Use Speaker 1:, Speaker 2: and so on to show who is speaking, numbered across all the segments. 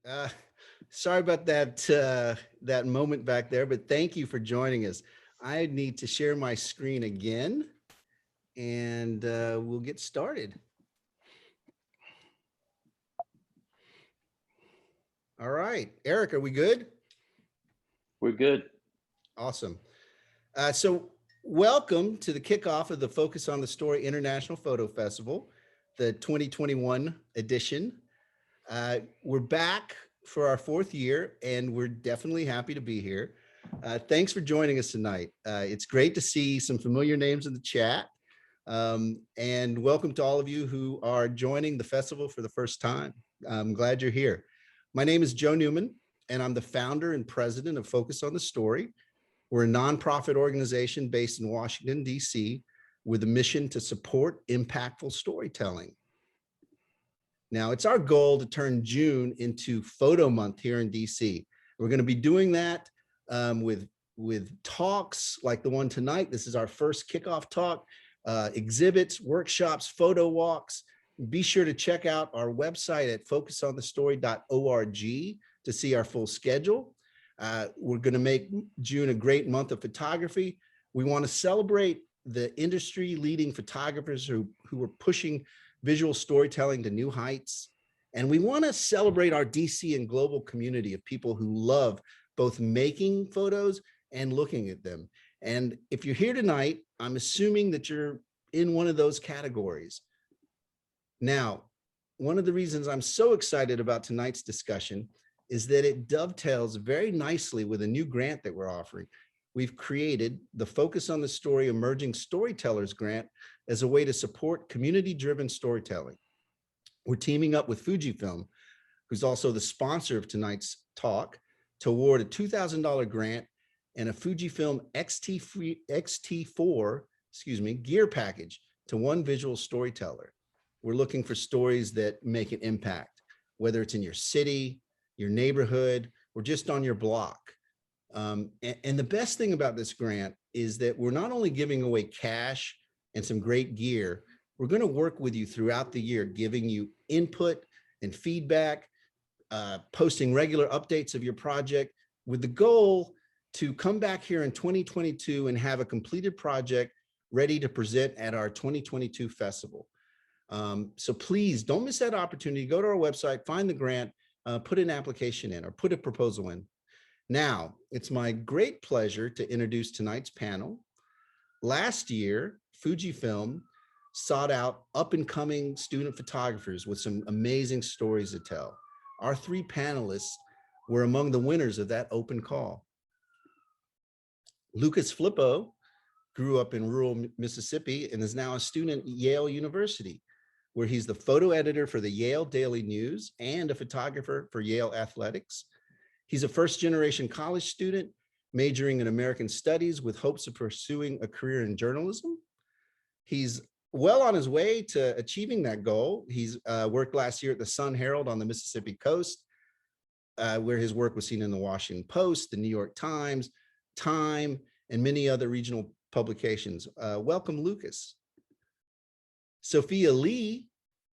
Speaker 1: Uh, Sorry about that moment back there, but thank you for joining us. I need to share my screen again, and we'll get started. All right, Eric, are we good?
Speaker 2: We're good.
Speaker 1: Awesome. So welcome to the kickoff of the Focus on the Story International Photo Festival, the 2021 edition. We're back for our fourth year, and we're definitely happy to be here. Thanks for joining us tonight. It's great to see some familiar names in the chat. And welcome to all of you who are joining the festival for the first time. I'm glad you're here. My name is Joe Newman, and I'm the founder and president of Focus on the Story. We're a nonprofit organization based in Washington, D.C., with a mission to support impactful storytelling. Now, it's our goal to turn June into Photo Month here in DC. We're going to be doing that with talks like the one tonight. This is our first kickoff talk, exhibits, workshops, photo walks. Be sure to check out our website at focusonthestory.org to see our full schedule. We're going to make June a great month of photography. We want to celebrate the industry leading photographers who are pushing visual storytelling to new heights. And we want to celebrate our DC and global community of people who love both making photos and looking at them. And if you're here tonight, I'm assuming that you're in one of those categories. Now, one of the reasons I'm so excited about tonight's discussion is that it dovetails very nicely with a new grant that we're offering. We've created the Focus on the Story Emerging Storytellers Grant as a way to support community-driven storytelling. We're teaming up with Fujifilm, who's also the sponsor of tonight's talk, to award a $2,000 grant and a Fujifilm XT4 gear package to one visual storyteller. We're looking for stories that make an impact, whether it's in your city, your neighborhood, or just on your block. And the best thing about this grant is that we're not only giving away cash and some great gear, we're going to work with you throughout the year, giving you input and feedback, posting regular updates of your project with the goal to come back here in 2022 and have a completed project ready to present at our 2022 festival. So please don't miss that opportunity. Go to our website, find the grant, put an application in or put a proposal in. Now, it's my great pleasure to introduce tonight's panel. Last year, Fujifilm sought out up-and-coming student photographers with some amazing stories to tell. Our three panelists were among the winners of that open call. Lukas Flippo grew up in rural Mississippi and is now a student at Yale University, where he's the photo editor for the Yale Daily News and a photographer for Yale Athletics. He's a first-generation college student majoring in American Studies with hopes of pursuing a career in journalism. He's well on his way to achieving that goal. He's worked last year at the Sun Herald on the Mississippi coast, where his work was seen in the Washington Post, the New York Times, Time, and many other regional publications. Welcome, Lukas. Sophia Lee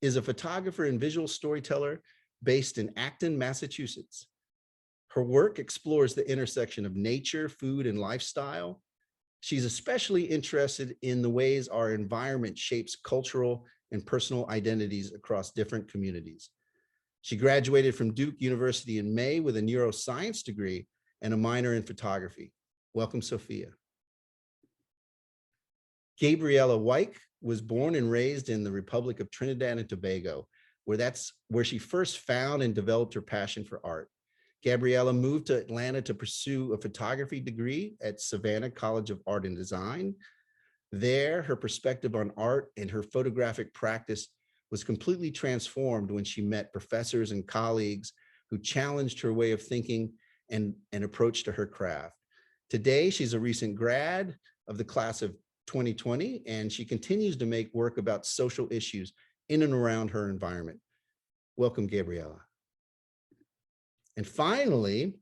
Speaker 1: is a photographer and visual storyteller based in Acton, Massachusetts. Her work explores the intersection of nature, food, and lifestyle. She's especially interested in the ways our environment shapes cultural and personal identities across different communities. She graduated from Duke University in May with a neuroscience degree and a minor in photography. Welcome, Sophia. Gabriella Wyke was born and raised in the Republic of Trinidad and Tobago, where she first found and developed her passion for art. Gabriella moved to Atlanta to pursue a photography degree at Savannah College of Art and Design. There, her perspective on art and her photographic practice was completely transformed when she met professors and colleagues who challenged her way of thinking and approach to her craft. Today, she's a recent grad of the class of 2020, and she continues to make work about social issues in and around her environment. Welcome, Gabriella. And finally,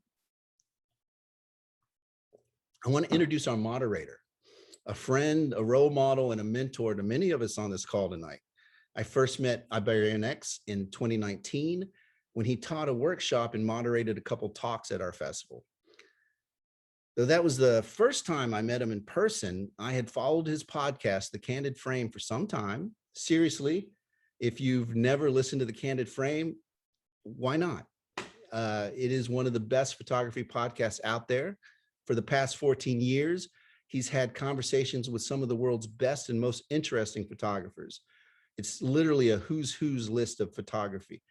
Speaker 1: I want to introduce our moderator, a friend, a role model, and a mentor to many of us on this call tonight. I first met Ibarionex in 2019 when he taught a workshop and moderated a couple talks at our festival. Though that was the first time I met him in person, I had followed his podcast, The Candid Frame, for some time. Seriously, if you've never listened to The Candid Frame, why not? It is one of the best photography podcasts out there. For the past 14 years, he's had conversations with some of the world's best and most interesting photographers. It's literally a who's list of photography.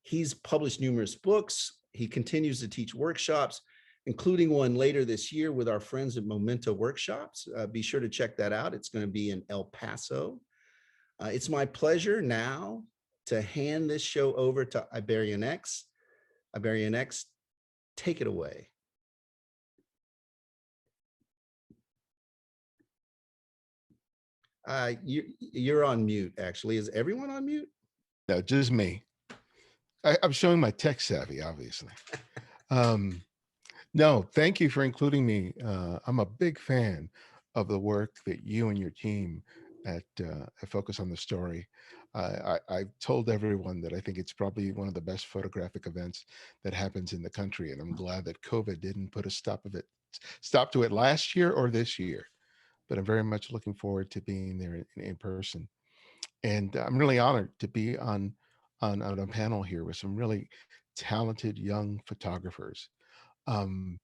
Speaker 1: He's published numerous books. He continues to teach workshops, including one later this year with our friends at Memento Workshops. Be sure to check that out. It's going to be in El Paso. It's my pleasure now to hand this show over to Ibarionex. Ibarionex, take it away. You're on mute, actually. Is everyone on mute?
Speaker 3: No, just me. I'm showing my tech savvy, obviously. No, thank you for including me. I'm a big fan of the work that you and your team at Focus on the Story. I've told everyone that I think it's probably one of the best photographic events that happens in the country, and I'm glad that COVID didn't put a stop to it last year or this year. But I'm very much looking forward to being there in person. And I'm really honored to be on a panel here with some really talented young photographers. Um,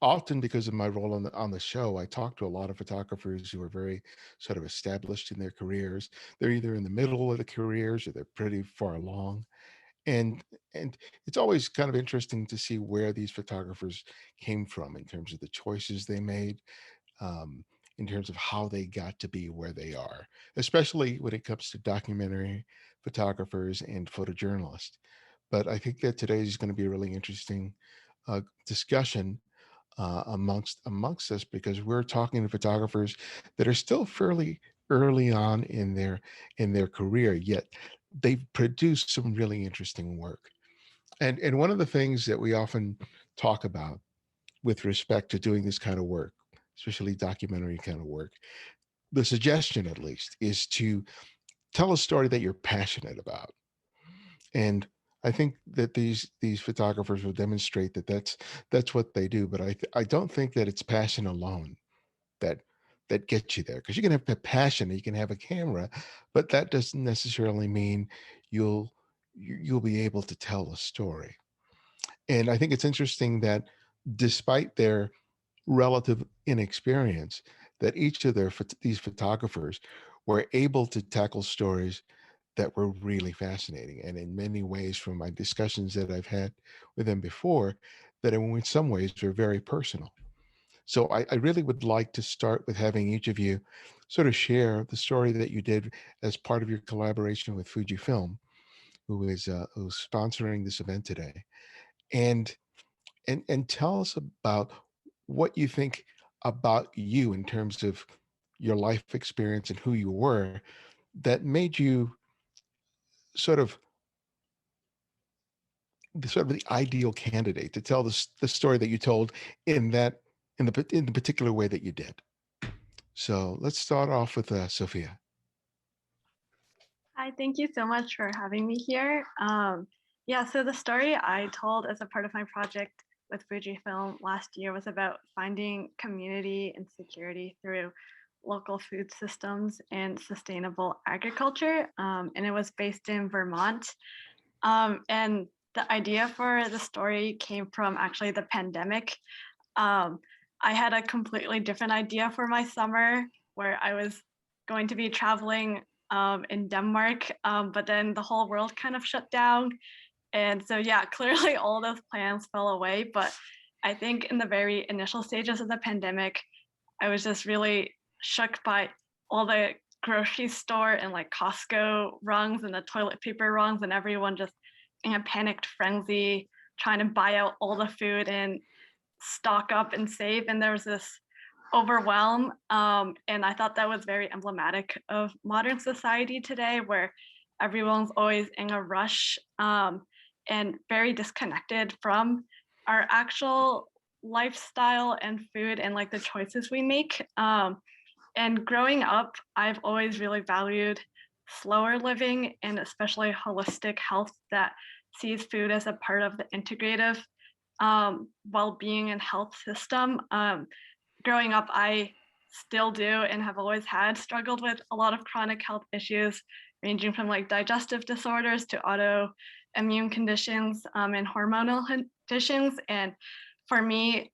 Speaker 3: Often because of my role on the show, I talk to a lot of photographers who are very sort of established in their careers. They're either in the middle of the careers or they're pretty far along. And and it's always kind of interesting to see where these photographers came from in terms of the choices they made, um, in terms of how they got to be where they are, especially when it comes to documentary photographers and photojournalists. But I think that today is going to be a really interesting discussion amongst us, because we're talking to photographers that are still fairly early on in their career, yet they've produced some really interesting work. And one of the things that we often talk about with respect to doing this kind of work, especially documentary kind of work, the suggestion at least is to tell a story that you're passionate about. And I think that these photographers will demonstrate that that's what they do. But I don't think that it's passion alone that that gets you there, because you can have a passion, you can have a camera, but that doesn't necessarily mean you'll be able to tell a story. And I think it's interesting that despite their relative inexperience, that each of these photographers were able to tackle stories that were really fascinating. And in many ways, from my discussions that I've had with them before, that in some ways are very personal. So I really would like to start with having each of you sort of share the story that you did as part of your collaboration with Fujifilm, who's sponsoring this event today, and and tell us about what you think about you in terms of your life experience and who you were that made you sort of the ideal candidate to tell the story that you told in the particular way that you did. So let's start off with Sophia.
Speaker 4: Hi, thank you so much for having me here. Yeah, so the story I told as a part of my project with Fujifilm last year was about finding community and security through local food systems and sustainable agriculture. And it was based in Vermont. And the idea for the story came from actually the pandemic. I had a completely different idea for my summer, where I was going to be traveling in Denmark, but then the whole world kind of shut down. And so, yeah, clearly all those plans fell away. But I think in the very initial stages of the pandemic, I was just really shook by all the grocery store and like Costco rungs and the toilet paper rungs, and everyone just in a panicked frenzy trying to buy out all the food and stock up and save. And there was this overwhelm. And I thought that was very emblematic of modern society today, where everyone's always in a rush and very disconnected from our actual lifestyle and food and like the choices we make. And growing up, I've always really valued slower living and especially holistic health that sees food as a part of the integrative well-being and health system. Growing up, I still do and have always had struggled with a lot of chronic health issues, ranging from like digestive disorders to autoimmune conditions and hormonal conditions. And for me,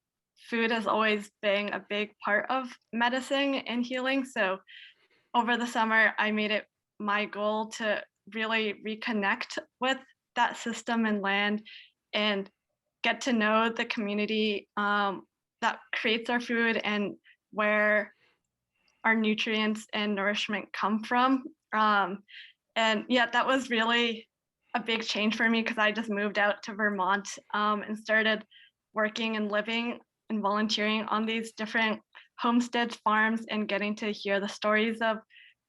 Speaker 4: food has always been a big part of medicine and healing. So over the summer, I made it my goal to really reconnect with that system and land and get to know the community that creates our food and where our nutrients and nourishment come from. And yeah, that was really a big change for me because I just moved out to Vermont and started working and living and volunteering on these different homesteads, farms, and getting to hear the stories of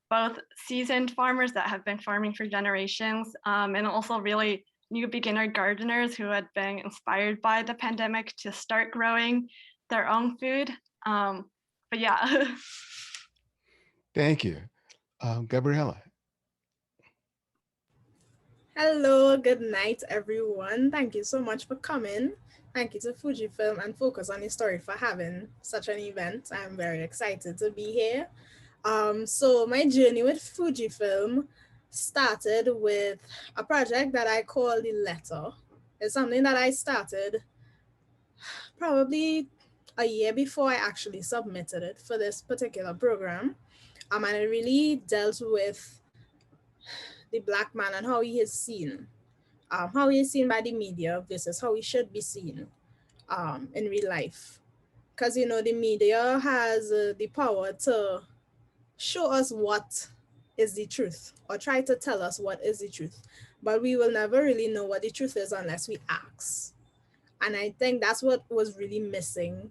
Speaker 4: both seasoned farmers that have been farming for generations and also really new beginner gardeners who had been inspired by the pandemic to start growing their own food. But yeah.
Speaker 3: Thank you. Gabriella.
Speaker 5: Hello, good night, everyone. Thank you so much for coming. Thank you to Fujifilm and Focus on the Story for having such an event. I'm very excited to be here. So my journey with Fujifilm started with a project that I call the letter. It's something that I started probably a year before I actually submitted it for this particular program. And it really dealt with the Black man and how he is seen, how he is seen by the media versus how he should be seen in real life. Because, the media has the power to show us what is the truth or try to tell us what is the truth. But we will never really know what the truth is unless we ask. And I think that's what was really missing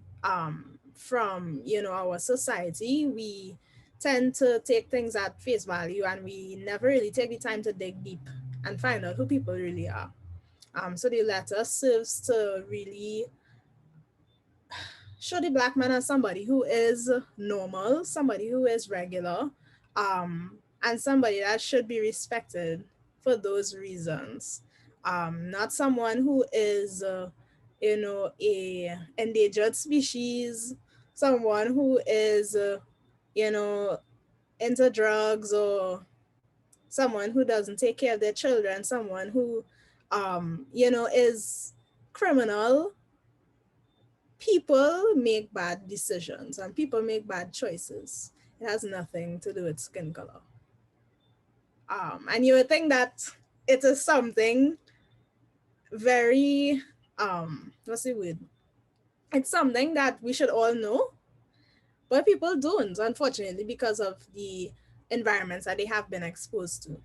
Speaker 5: from, our society. We tend to take things at face value and we never really take the time to dig deep and find out who people really are. So the letter serves to really show the Black man as somebody who is normal, somebody who is regular, and somebody that should be respected for those reasons. Not someone who is, a endangered species, someone who is, into drugs, or someone who doesn't take care of their children, someone who, is criminal. People make bad decisions and people make bad choices. It has nothing to do with skin color. And you would think that it is something very, what's the word? It's something that we should all know, but people don't, unfortunately, because of the environments that they have been exposed to.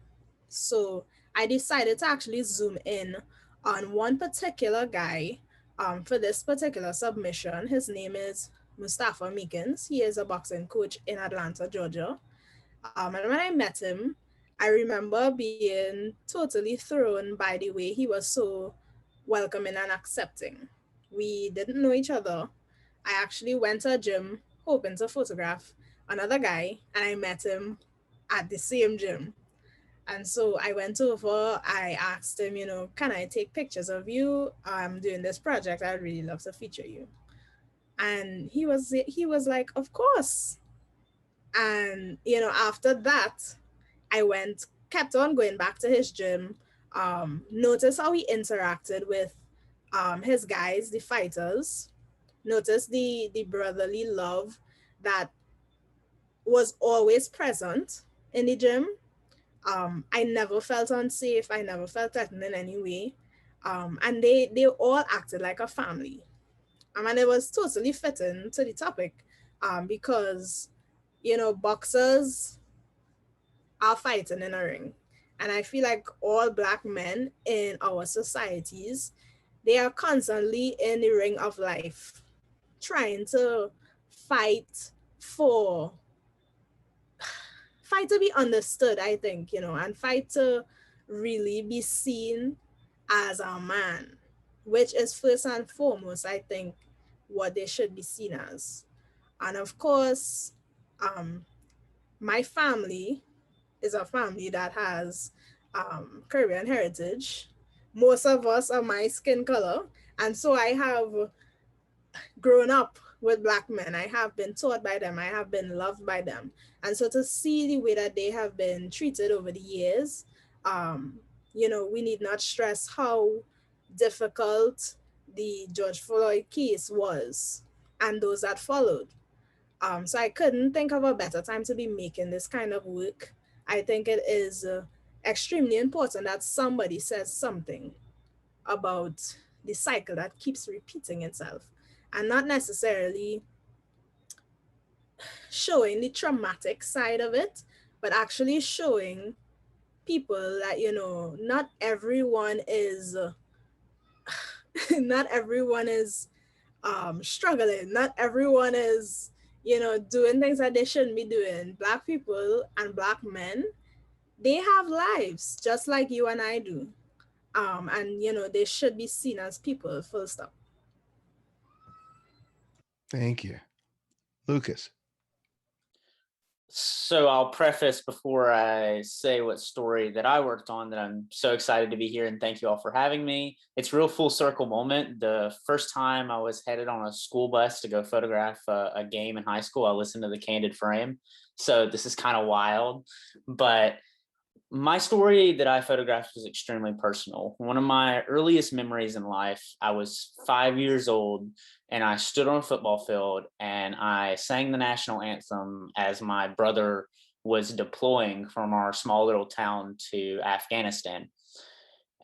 Speaker 5: So I decided to actually zoom in on one particular guy for this particular submission. His name is Mustafa Meekins. He is a boxing coach in Atlanta, Georgia. And when I met him, I remember being totally thrown by the way he was so welcoming and accepting. We didn't know each other. I actually went to a gym hoping to photograph another guy, and I met him at the same gym. And so I went over, I asked him, can I take pictures of you? I'm doing this project. I'd really love to feature you. And he was like, of course. And, after that, I kept on going back to his gym, notice how he interacted with his guys, the fighters, notice the brotherly love that was always present in the gym. I never felt unsafe. I never felt threatened in any way. And they all acted like a family. And it was totally fitting to the topic because, boxers are fighting in a ring. And I feel like all Black men in our societies, they are constantly in the ring of life, trying to fight to be understood, I think, and fight to really be seen as a man, which is first and foremost, I think, what they should be seen as. And of course, my family is a family that has Caribbean heritage. Most of us are my skin color. And so I have grown up with Black men. I have been taught by them. I have been loved by them. And so to see the way that they have been treated over the years, we need not stress how difficult the George Floyd case was and those that followed. So I couldn't think of a better time to be making this kind of work. I think it is extremely important that somebody says something about the cycle that keeps repeating itself and not necessarily showing the traumatic side of it, but actually showing people that, not everyone is not everyone is struggling. Not everyone is, doing things that they shouldn't be doing. Black people and Black men, they have lives just like you and I do. And they should be seen as people, full stop.
Speaker 3: Thank you. Lukas.
Speaker 2: So I'll preface before I say what story that I worked on that I'm so excited to be here, and thank you all for having me. It's a real full circle moment. The first time I was headed on a school bus to go photograph a game in high school, I listened to the Candid Frame. So this is kind of wild, but my story that I photographed was extremely personal. One of my earliest memories in life, I was 5 years old and I stood on a football field and I sang the national anthem as my brother was deploying from our small little town to Afghanistan.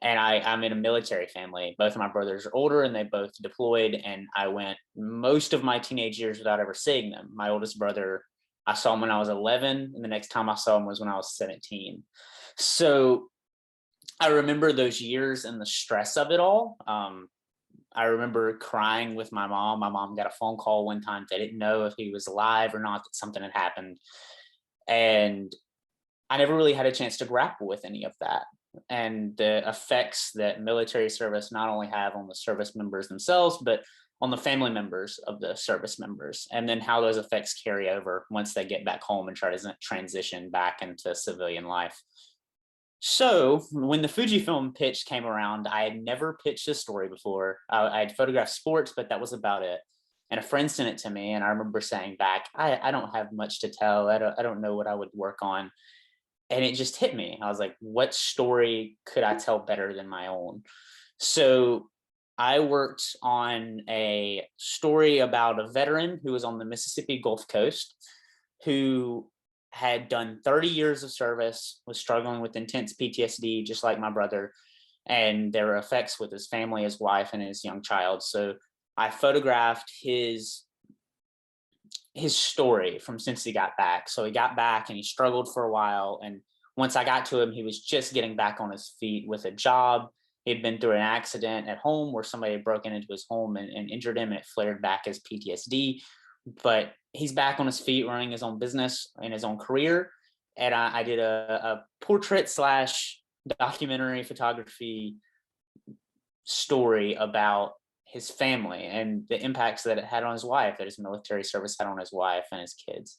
Speaker 2: And I'm in a military family. Both of my brothers are older and they both deployed. And I went most of my teenage years without ever seeing them. My oldest brother, I saw him when I was 11, and the next time I saw him was when I was 17. So I remember those years and the stress of it all. I remember crying with my mom. My mom got a phone call one time. They didn't know if he was alive or not, that something had happened. And I never really had a chance to grapple with any of that and the effects that military service not only have on the service members themselves, but on the family members of the service members, and then how those effects carry over once they get back home and try to transition back into civilian life. So when the Fujifilm pitch came around, I had never pitched a story before. I had photographed sports, but that was about it. And a friend sent it to me, and I remember saying back, I don't have much to tell. I don't know what I would work on. And it just hit me. I was like, what story could I tell better than my own? So I worked on a story about a veteran who was on the Mississippi Gulf Coast, who had done 30 years of service, was struggling with intense PTSD, just like my brother, and there were effects with his family, his wife, and his young child. So I photographed his story from since he got back. So he got back and he struggled for a while. And once I got to him, he was just getting back on his feet with a job. He'd been through an accident at home where somebody had broken into his home and injured him, and it flared back as PTSD. But he's back on his feet running his own business and his own career. And I did a portrait / documentary photography story about his family and the impacts that it had on his wife, that his military service had on his wife and his kids.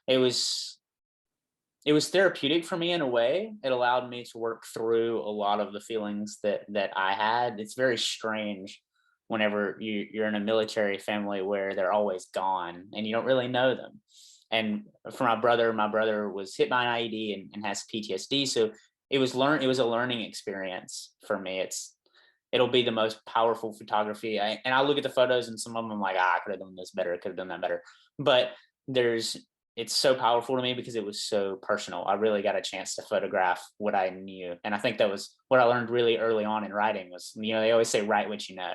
Speaker 2: It was therapeutic for me in a way. It allowed me to work through a lot of the feelings that I had. It's very strange whenever you're in a military family where they're always gone and you don't really know them. And for my brother was hit by an IED and has PTSD. So it was a learning experience for me. It'll be the most powerful photography. And I look at the photos and some of them I'm like, I could have done this better. I could have done that better. But it's so powerful to me because it was so personal. I really got a chance to photograph what I knew. And I think that was what I learned really early on in writing was, they always say, write what you know.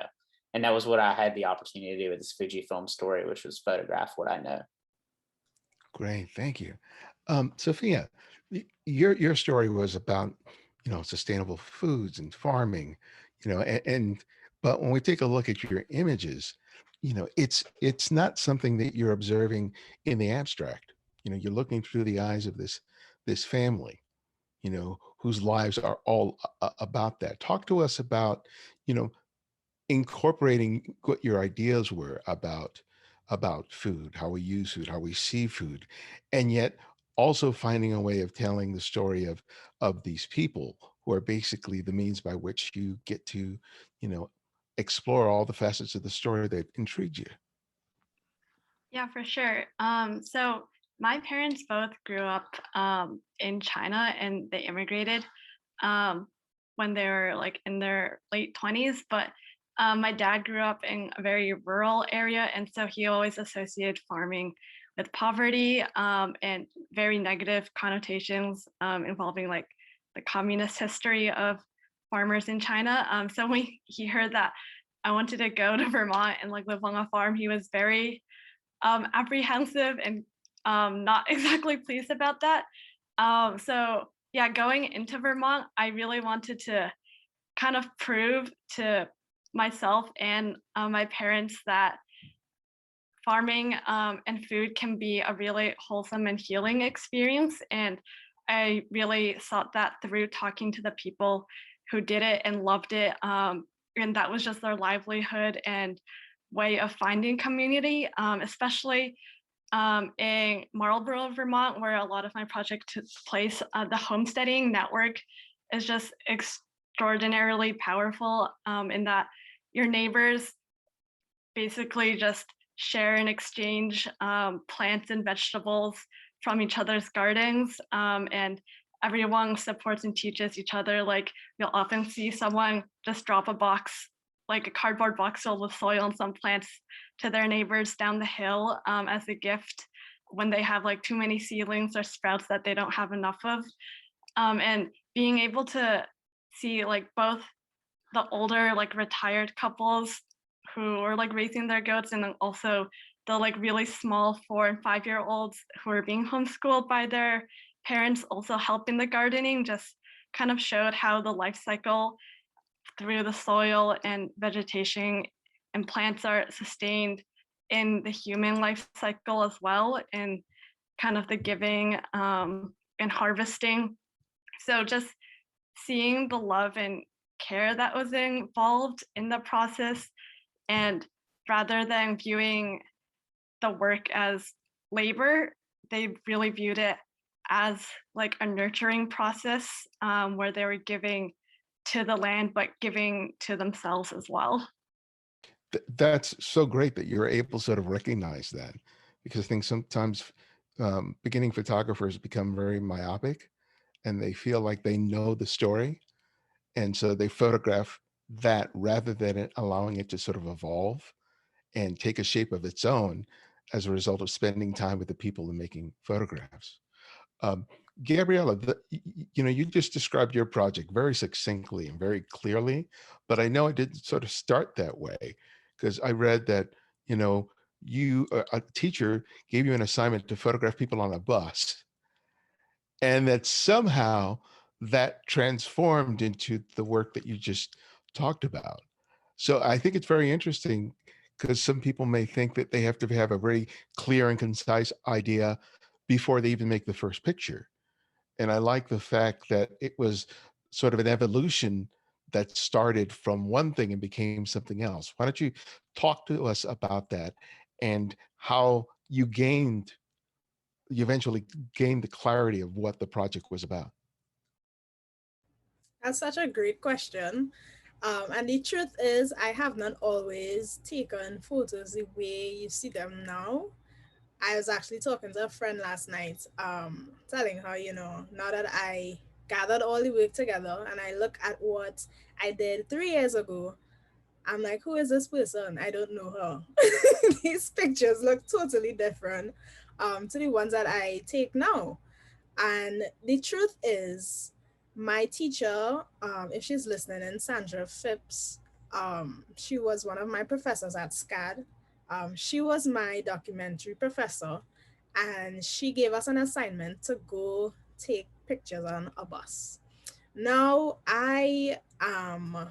Speaker 2: And that was what I had the opportunity to do with this Fujifilm story, which was photograph what I know.
Speaker 3: Great, thank you. Sophia, your story was about, sustainable foods and farming, but when we take a look at your images, it's not something that you're observing in the abstract. You're looking through the eyes of this family, whose lives are all about that. Talk to us about, incorporating what your ideas were about food, how we use food, how we see food, and yet also finding a way of telling the story of these people who are basically the means by which you get to, you know, explore all the facets of the story that intrigued you.
Speaker 4: Yeah, for sure. So my parents both grew up in China, and they immigrated when they were like in their late 20s. But my dad grew up in a very rural area, and so he always associated farming with poverty and very negative connotations involving like the communist history of farmers in China. So when he heard that I wanted to go to Vermont and like live on a farm, he was very apprehensive and not exactly pleased about that. So yeah, going into Vermont, I really wanted to kind of prove to myself and my parents that farming and food can be a really wholesome and healing experience. And I really sought that through talking to the people who did it and loved it. And that was just their livelihood and way of finding community, especially in Marlborough, Vermont, where a lot of my project took place. The homesteading network is just extraordinarily powerful in that your neighbors basically just share and exchange plants and vegetables from each other's gardens, and everyone supports and teaches each other. Like you'll often see someone just drop a box, like a cardboard box filled with soil and some plants to their neighbors down the hill as a gift when they have like too many seedlings or sprouts that they don't have enough of. And being able to see like both the older like retired couples who are like raising their goats, and then also the like really small 4 and 5 year olds who are being homeschooled by their parents also help in the gardening, just kind of showed how the life cycle through the soil and vegetation and plants are sustained in the human life cycle as well, and kind of the giving and harvesting. So just seeing the love and care that was involved in the process, and rather than viewing the work as labor, they really viewed it as like a nurturing process where they were giving to the land, but giving to themselves as well.
Speaker 3: That's so great that you're able to sort of recognize that, because I think sometimes beginning photographers become very myopic and they feel like they know the story. And so they photograph that rather than allowing it to sort of evolve and take a shape of its own as a result of spending time with the people and making photographs. Um, Gabriella, you know, you just described your project very succinctly and very clearly, but I know it didn't sort of start that way, because I read that, you know, a teacher gave you an assignment to photograph people on a bus, and that somehow that transformed into the work that you just talked about. So I think it's very interesting, because some people may think that they have to have a very clear and concise idea before they even make the first picture. And I like the fact that it was sort of an evolution that started from one thing and became something else. Why don't you talk to us about that and how you eventually gained the clarity of what the project was about?
Speaker 5: That's such a great question. And the truth is, I have not always taken photos the way you see them now. I was actually talking to a friend last night, telling her, you know, now that I gathered all the work together and I look at what I did 3 years ago, I'm like, who is this person? I don't know her. These pictures look totally different to the ones that I take now. And the truth is, my teacher, if she's listening, in Sandra Phipps, she was one of my professors at SCAD. She was my documentary professor, and she gave us an assignment to go take pictures on a bus. Now, I am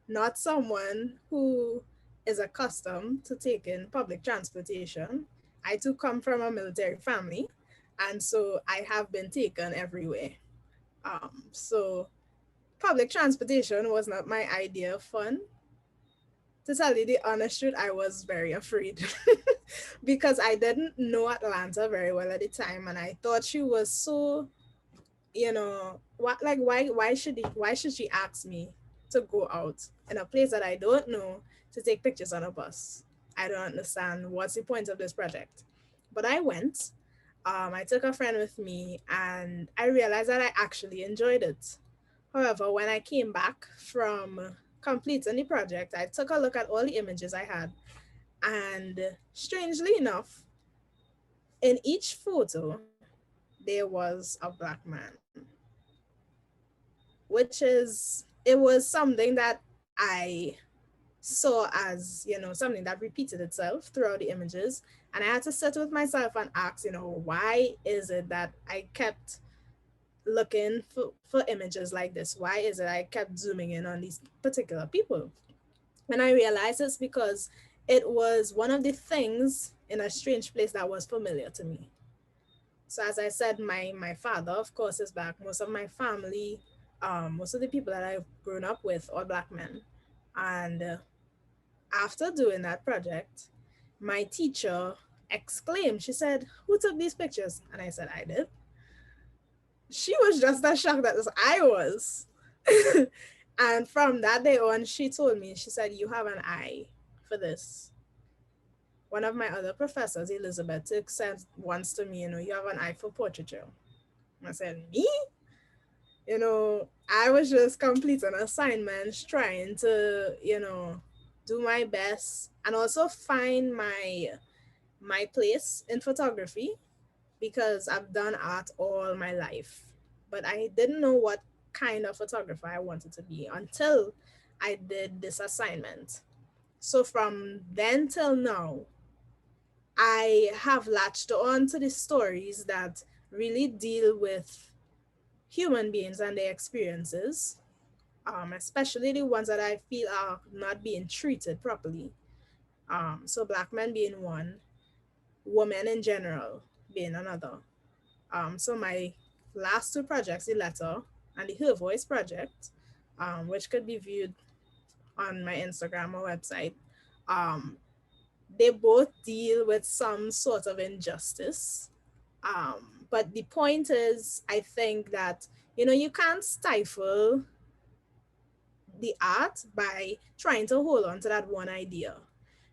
Speaker 5: not someone who is accustomed to taking public transportation. I too come from a military family, and so I have been taken everywhere. So public transportation was not my idea of fun. To tell you the honest truth, I was very afraid. because I didn't know Atlanta very well at the time, and I thought she was so, what, like, why should she ask me to go out in a place that I don't know to take pictures on a bus? I don't understand what's the point of this project. But I went. I took a friend with me, and I realized that I actually enjoyed it. However, when I came back from completing the project, I took a look at all the images I had, and strangely enough, in each photo, there was a black man, it was something that I saw as, something that repeated itself throughout the images. And I had to sit with myself and ask, why is it that I kept looking for images like this? Why is it I kept zooming in on these particular people? And I realized it's because it was one of the things in a strange place that was familiar to me. So as I said, my father, of course, is black. Most of my family, most of the people that I've grown up with are black men. And after doing that project, my teacher exclaimed, she said, "Who took these pictures?" And I said, "I did." She was just as shocked as I was. And from that day on, she told me, she said, "You have an eye for this." One of my other professors, Elizabeth, said once to me, "You have an eye for portraiture." I said, "Me?" I was just completing assignments, trying to, do my best and also find my place in photography, because I've done art all my life. But I didn't know what kind of photographer I wanted to be until I did this assignment. So from then till now, I have latched on to the stories that really deal with human beings and their experiences, especially the ones that I feel are not being treated properly. So black men being one, women in general being another. So my last two projects, the Letter and the Her Voice project, which could be viewed on my Instagram or website, um, they both deal with some sort of injustice. But the point is, I think that, you can't stifle the art by trying to hold on to that one idea,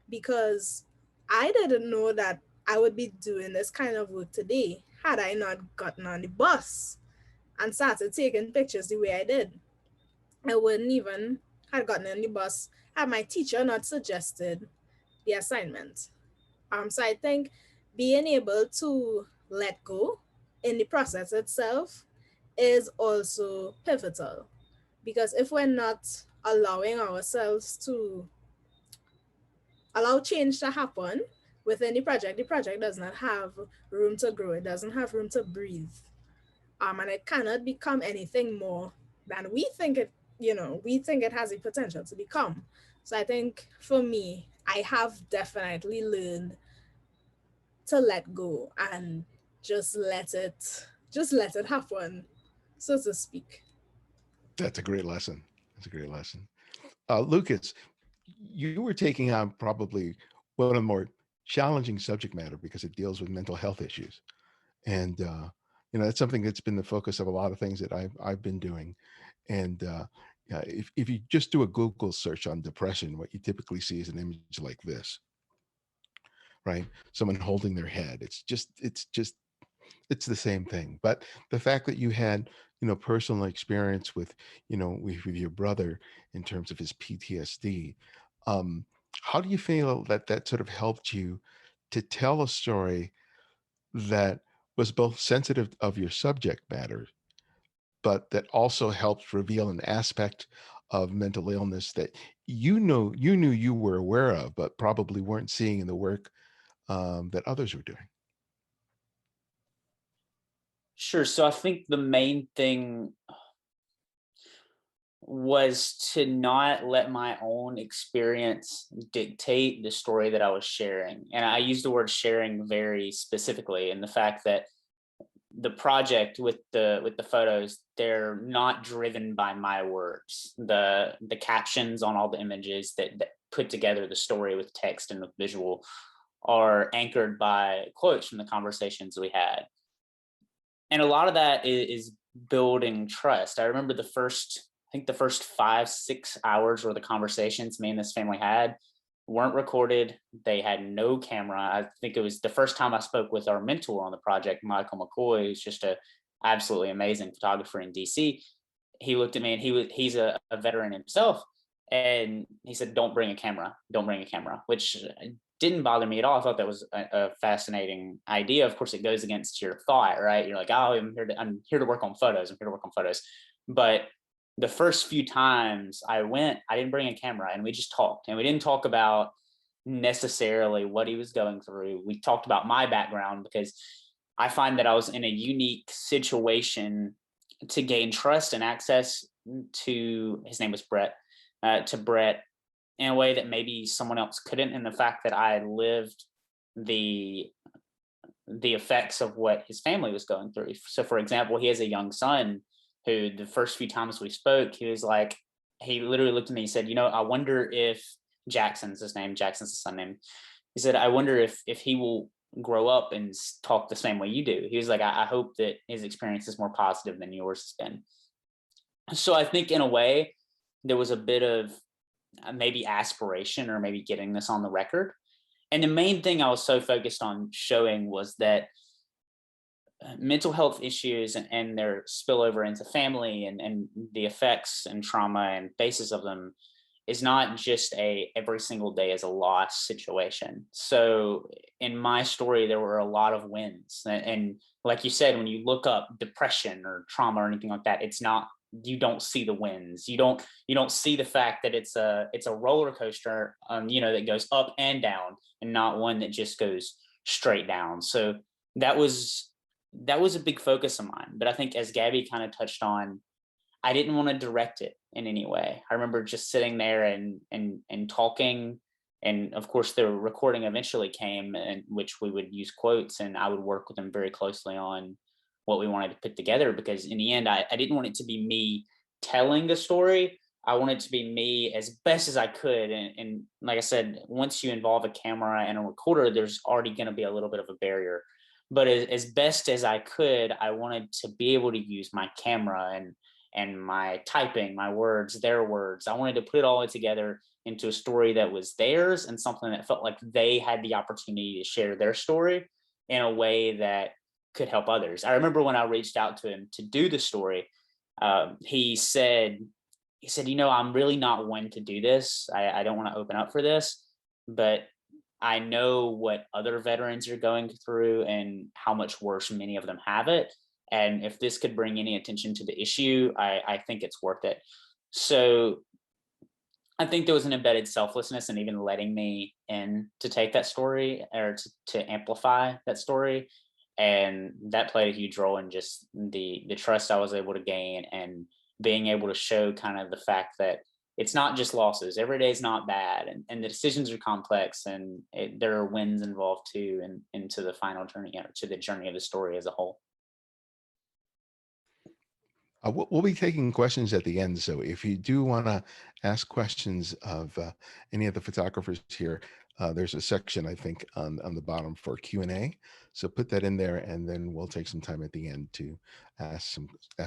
Speaker 5: because I didn't know that I would be doing this kind of work today had I not gotten on the bus and started taking pictures the way I did. I wouldn't even have gotten on the bus had my teacher not suggested the assignment. So I think being able to let go in the process itself is also pivotal, because if we're not allowing ourselves to allow change to happen within the project does not have room to grow. It doesn't have room to breathe. And it cannot become anything more than we think it has the potential to become. So I think for me, I have definitely learned to let go and just let it happen, so to speak.
Speaker 3: That's a great lesson. That's a great lesson. Lukas, you were taking on probably one of the more challenging subject matter because it deals with mental health issues. And, that's something that's been the focus of a lot of things that I've been doing. And yeah, if you just do a Google search on depression, what you typically see is an image like this, right? Someone holding their head. It's the same thing. But the fact that you had, personal experience with, with your brother in terms of his PTSD, um, how do you feel that that sort of helped you to tell a story that was both sensitive of your subject matter, but that also helped reveal an aspect of mental illness that you knew you were aware of, but probably weren't seeing in the work that others were doing?
Speaker 2: Sure. So I think the main thing was to not let my own experience dictate the story that I was sharing. And I use the word sharing very specifically in the fact that the project with the photos, they're not driven by my words. The captions on all the images that put together the story with text and with visual are anchored by quotes from the conversations we had. And a lot of that is building trust. I remember the first 5-6 hours where the conversations me and this family had weren't recorded. They had no camera. I think it was the first time I spoke with our mentor on the project, Michael McCoy, who's just a absolutely amazing photographer in DC. He looked at me, and he's a veteran himself, and he said, don't bring a camera, which didn't bother me at all. I thought that was a fascinating idea. Of course, it goes against your thought, right? You're like, oh, I'm here to work on photos. But the first few times I went, I didn't bring a camera, and we just talked, and we didn't talk about necessarily what he was going through. We talked about my background, because I find that I was in a unique situation to gain trust and access to, his name was Brett, to Brett in a way that maybe someone else couldn't. And the fact that I lived the effects of what his family was going through. So for example, he has a young son who the first few times we spoke, he was like, he literally looked at me and said, I wonder if Jackson's his name, Jackson's the son name. He said, I wonder if he will grow up and talk the same way you do. He was like, I hope that his experience is more positive than yours has been. So I think in a way, there was a bit of maybe aspiration, or maybe getting this on the record. And the main thing I was so focused on showing was that mental health issues and their spillover into family, and the effects and trauma and basis of them is not just every single day is a loss situation. So in my story, there were a lot of wins. And like you said, when you look up depression or trauma or anything like that, it's not, you don't see the wins. You don't see the fact that it's a roller coaster, that goes up and down, and not one that just goes straight down. So that was a big focus of mine. But I think, as Gabby kind of touched on, I didn't want to direct it in any way. I remember just sitting there and talking. And of course, the recording eventually came, in which we would use quotes, and I would work with them very closely on what we wanted to put together. Because in the end, I didn't want it to be me telling the story. I wanted it to be me as best as I could. And like I said, once you involve a camera and a recorder, there's already going to be a little bit of a barrier. But as best as I could, I wanted to be able to use my camera and my typing, my words, their words. I wanted to put it all together into a story that was theirs, and something that felt like they had the opportunity to share their story in a way that could help others. I remember when I reached out to him to do the story, he said, I'm really not one to do this. I don't want to open up for this, but I know what other veterans are going through and how much worse many of them have it. And if this could bring any attention to the issue, I think it's worth it. So I think there was an embedded selflessness in even letting me in to take that story, or to amplify that story. And that played a huge role in just the trust I was able to gain, and being able to show kind of the fact that it's not just losses. Every day is not bad, and the decisions are complex, and there are wins involved too, and into the final journey, or to the journey of the story as a whole.
Speaker 3: We'll be taking questions at the end. So if you do want to ask questions of any of the photographers here, there's a section, I think, on the bottom for Q&A. So put that in there, and then we'll take some time at the end to ask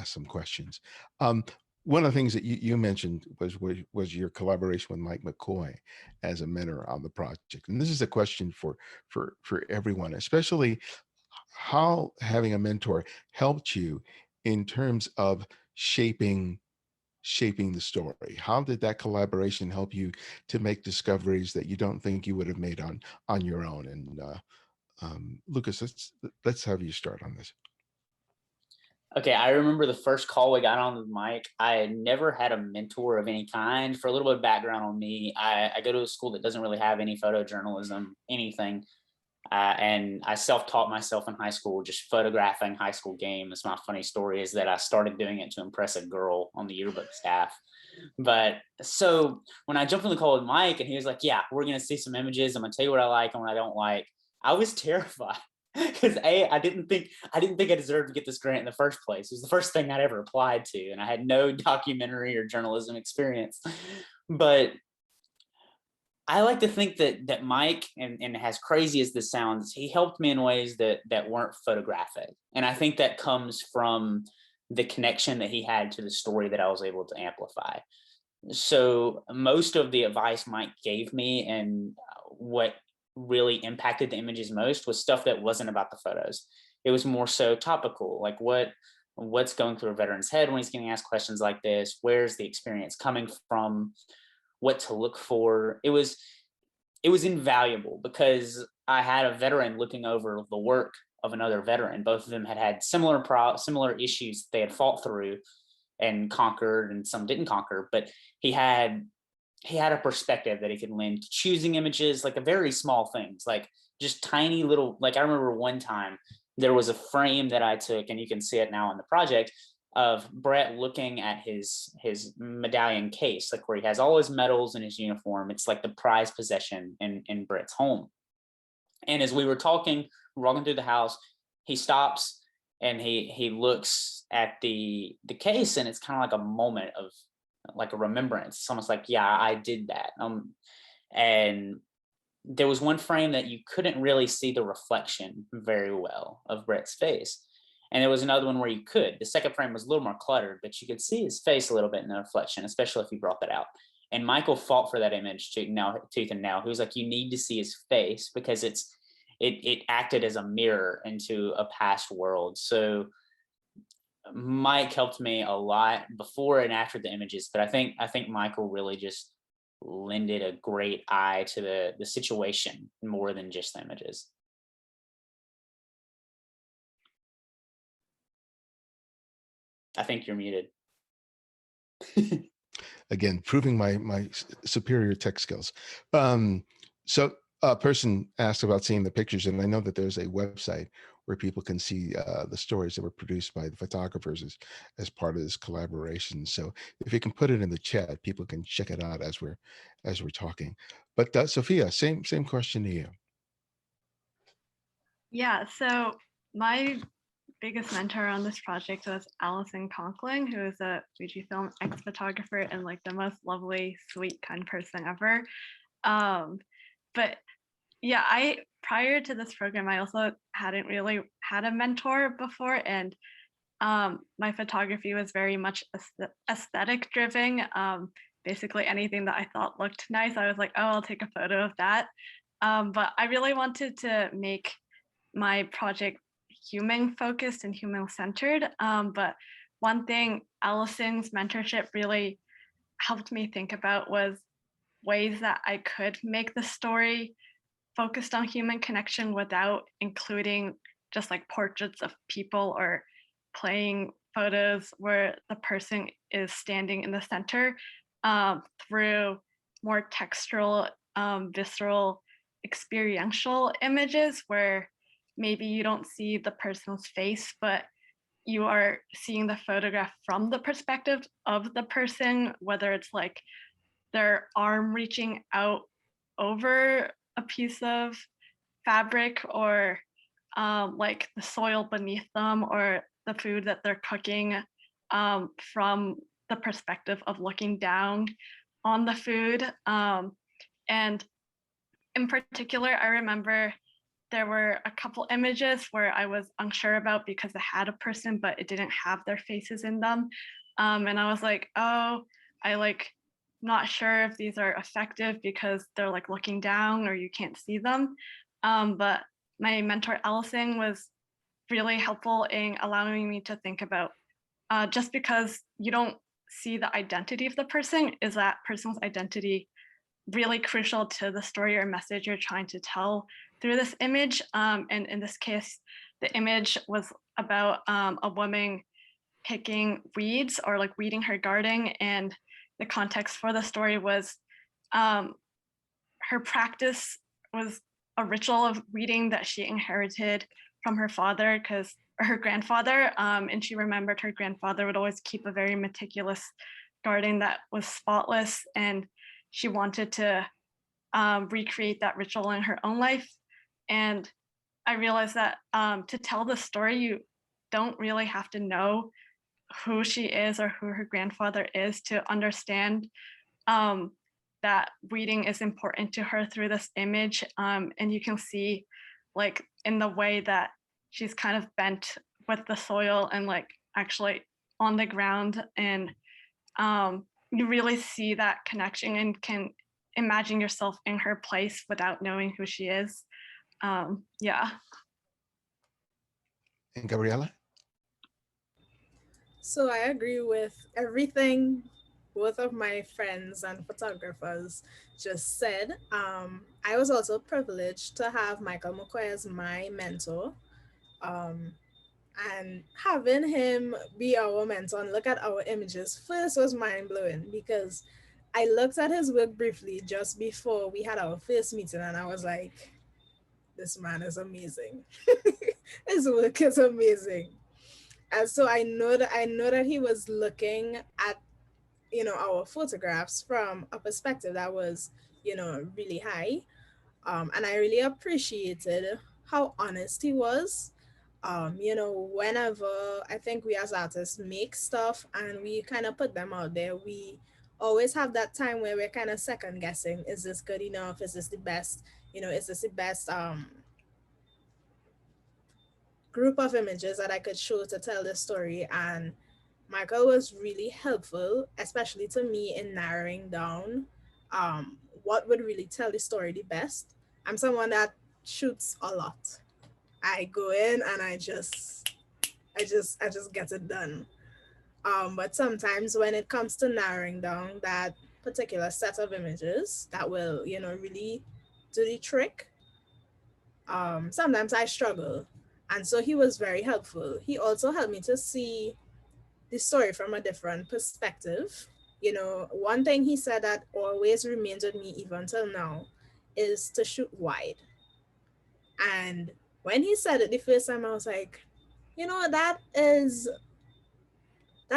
Speaker 3: some questions. One of the things that you mentioned was your collaboration with Mike McCoy as a mentor on the project. And this is a question for everyone, especially how having a mentor helped you in terms of shaping the story. How did that collaboration help you to make discoveries that you don't think you would have made on your own? And Lukas, let's have you start on this.
Speaker 2: Okay, I remember the first call we got on with Mike. I had never had a mentor of any kind. For a little bit of background on me, I go to a school that doesn't really have any photojournalism, anything. And I self-taught myself in high school, just photographing high school games. My funny story is that I started doing it to impress a girl on the yearbook staff. But so when I jumped on the call with Mike, and he was like, yeah, we're going to see some images. I'm going to tell you what I like and what I don't like. I was terrified because I didn't think I deserved to get this grant in the first place. It was the first thing I'd ever applied to, and I had no documentary or journalism experience. But I like to think that Mike, and as crazy as this sounds, he helped me in ways that weren't photographic. And I think that comes from the connection that he had to the story that I was able to amplify. So most of the advice Mike gave me and what really impacted the images most was stuff that wasn't about the photos. It was more so topical, like what's going through a veteran's head when he's getting asked questions like this, where's the experience coming from, what to look for. It was invaluable because I had a veteran looking over the work of another veteran. Both of them had similar issues they had fought through and conquered, and some didn't conquer, but he had a perspective that he could lend to choosing images, like a very small things, like just tiny little, like I remember one time there was a frame that I took, and you can see it now in the project, of Brett looking at his medallion case, like where he has all his medals in his uniform. It's like the prized possession in Brett's home. And as we were talking, walking through the house, he stops and he looks at the case, and it's kind of like a moment of like a remembrance. It's almost like, yeah, I did that. And there was one frame that you couldn't really see the reflection very well of Brett's face. And there was another one where you could. The second frame was a little more cluttered, but you could see his face a little bit in the reflection, especially if you brought that out. And Michael fought for that image tooth and nail. He was like, you need to see his face because it acted as a mirror into a past world. So Mike helped me a lot before and after the images, but I think Michael really just lended a great eye to the situation more than just the images. I think you're muted.
Speaker 3: Again, proving my superior tech skills. So a person asked about seeing the pictures, and I know that there's a website where people can see the stories that were produced by the photographers as part of this collaboration. So if you can put it in the chat, people can check it out as we're talking. But Sophia, same question to you.
Speaker 4: Yeah, so my biggest mentor on this project was Allison Conkling, who is a Fujifilm X-Photographer and like the most lovely, sweet, kind person ever. But yeah, prior to this program, I also hadn't really had a mentor before, and my photography was very much aesthetic driven. Basically anything that I thought looked nice, I was like, oh, I'll take a photo of that. But I really wanted to make my project human focused and human centered. But one thing Allison's mentorship really helped me think about was ways that I could make the story focused on human connection without including just like portraits of people or playing photos where the person is standing in the center, through more textural, visceral, experiential images where maybe you don't see the person's face, but you are seeing the photograph from the perspective of the person, whether it's like their arm reaching out over a piece of fabric, or like the soil beneath them, or the food that they're cooking, from the perspective of looking down on the food. And in particular, I remember there were a couple images where I was unsure about because it had a person, but it didn't have their faces in them. And I was like, oh, not sure if these are effective because they're like looking down or you can't see them. But my mentor, Allison, was really helpful in allowing me to think about, just because you don't see the identity of the person, is that person's identity really crucial to the story or message you're trying to tell through this image. And in this case, the image was about a woman picking weeds or like weeding her garden. And the context for the story was her practice was a ritual of weeding that she inherited from her father, her grandfather. And she remembered her grandfather would always keep a very meticulous garden that was spotless. And she wanted to recreate that ritual in her own life. And I realized that to tell the story, you don't really have to know who she is or who her grandfather is to understand that reading is important to her through this image. And you can see like in the way that she's kind of bent with the soil and like actually on the ground. And you really see that connection and can imagine yourself in her place without knowing who she is. Yeah.
Speaker 3: And Gabriella?
Speaker 5: So I agree with everything both of my friends and photographers just said. I was also privileged to have Michael McCoy as my mentor. Um, and having him be our mentor and look at our images first was mind blowing, because I looked at his work briefly just before we had our first meeting, and I was like, this man is amazing. His work is amazing. And so I know that he was looking at, our photographs from a perspective that was, really high. And I really appreciated how honest he was. Whenever I think we as artists make stuff and we kind of put them out there, we always have that time where we're kind of second guessing, is this good enough? Is this the best? Is this the best group of images that I could show to tell this story? And Michael was really helpful, especially to me, in narrowing down what would really tell the story the best. I'm someone that shoots a lot. I go in and I just get it done. But sometimes when it comes to narrowing down that particular set of images that will, really do the trick, sometimes I struggle. And so he was very helpful. He also helped me to see the story from a different perspective. One thing he said that always remains with me even till now is to shoot wide. And when he said it the first time, I was like, that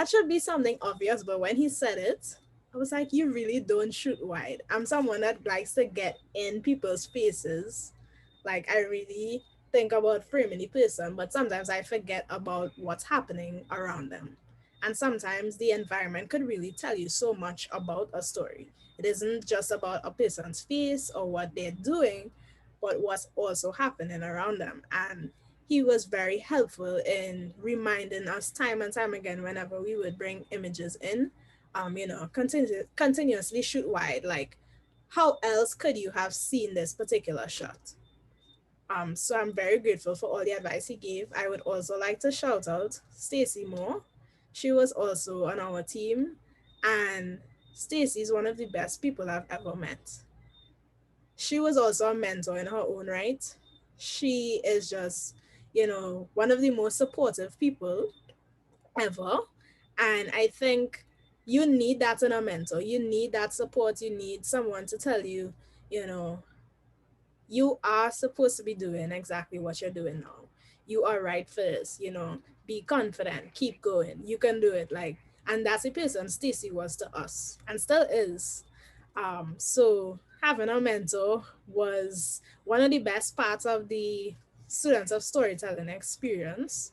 Speaker 5: should be something obvious. But when he said it, I was like, you really don't shoot wide. I'm someone that likes to get in people's faces. Like, I really think about framing the person, but sometimes I forget about what's happening around them. And sometimes the environment could really tell you so much about a story. It isn't just about a person's face or what they're doing, but what's also happening around them. And he was very helpful in reminding us time and time again whenever we would bring images in, continuously shoot wide. Like, how else could you have seen this particular shot? So I'm very grateful for all the advice he gave. I would also like to shout out Stacy Moore. She was also on our team, and Stacy is one of the best people I've ever met. She was also a mentor in her own right. She is just, one of the most supportive people ever. And I think you need that in a mentor. You need that support. You need someone to tell you, you know, you are supposed to be doing exactly what you're doing now. You are right first, be confident, keep going. You can do it. Like, and that's the person Stacy was to us and still is. So having a mentor was one of the best parts of the students of storytelling experience.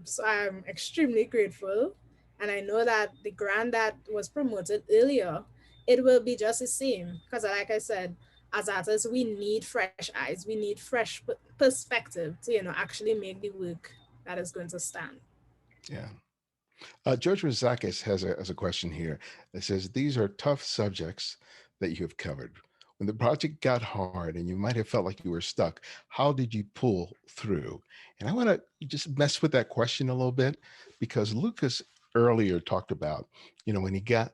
Speaker 5: So I'm extremely grateful. And I know that the grant that was promoted earlier, it will be just the same. Because like I said, as artists, we need fresh eyes. We need fresh perspective to, actually make the work that is going to stand.
Speaker 3: Yeah. George Rizakis has a question here that says, these are tough subjects that you have covered. When the project got hard and you might have felt like you were stuck, how did you pull through? And I want to just mess with that question a little bit, because Lukas earlier talked about, when he got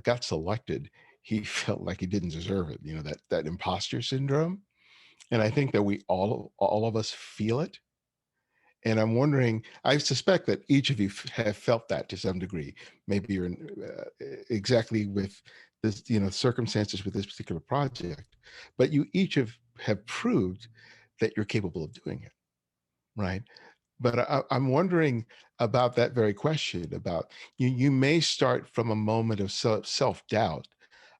Speaker 3: got selected, he felt like he didn't deserve it. That imposter syndrome. And I think that we all of us feel it. And I'm wondering, I suspect that each of you have felt that to some degree. Maybe you're exactly with this, circumstances with this particular project, but you each have proved that you're capable of doing it, right? But I'm wondering about that very question about you may start from a moment of self-doubt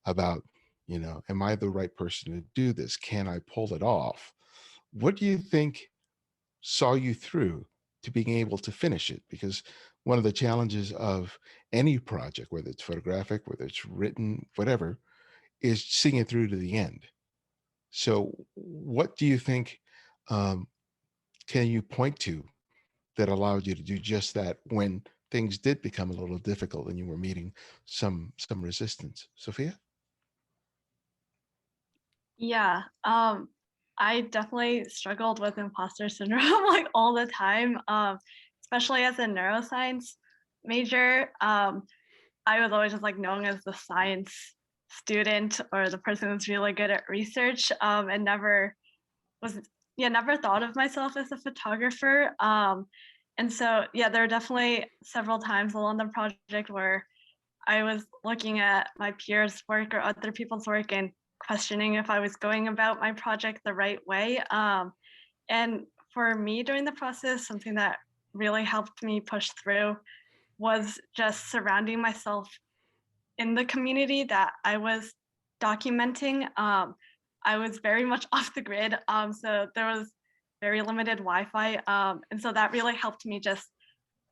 Speaker 3: about, am I the right person to do this? Can I pull it off? What do you think saw you through to being able to finish it? Because one of the challenges of any project, whether it's photographic, whether it's written, whatever, is seeing it through to the end. So what do you think can you point to that allowed you to do just that when things did become a little difficult and you were meeting some resistance? Sophia?
Speaker 4: Yeah, I definitely struggled with imposter syndrome like all the time, especially as a neuroscience major. I was always just like known as the science student or the person who's really good at research, and never was, yeah, never thought of myself as a photographer. And so, yeah, there are definitely several times along the project where I was looking at my peers' work or other people's work and questioning if I was going about my project the right way. And for me during the process, something that really helped me push through was just surrounding myself in the community that I was documenting. I was very much off the grid, so there was very limited Wi-Fi, and so that really helped me just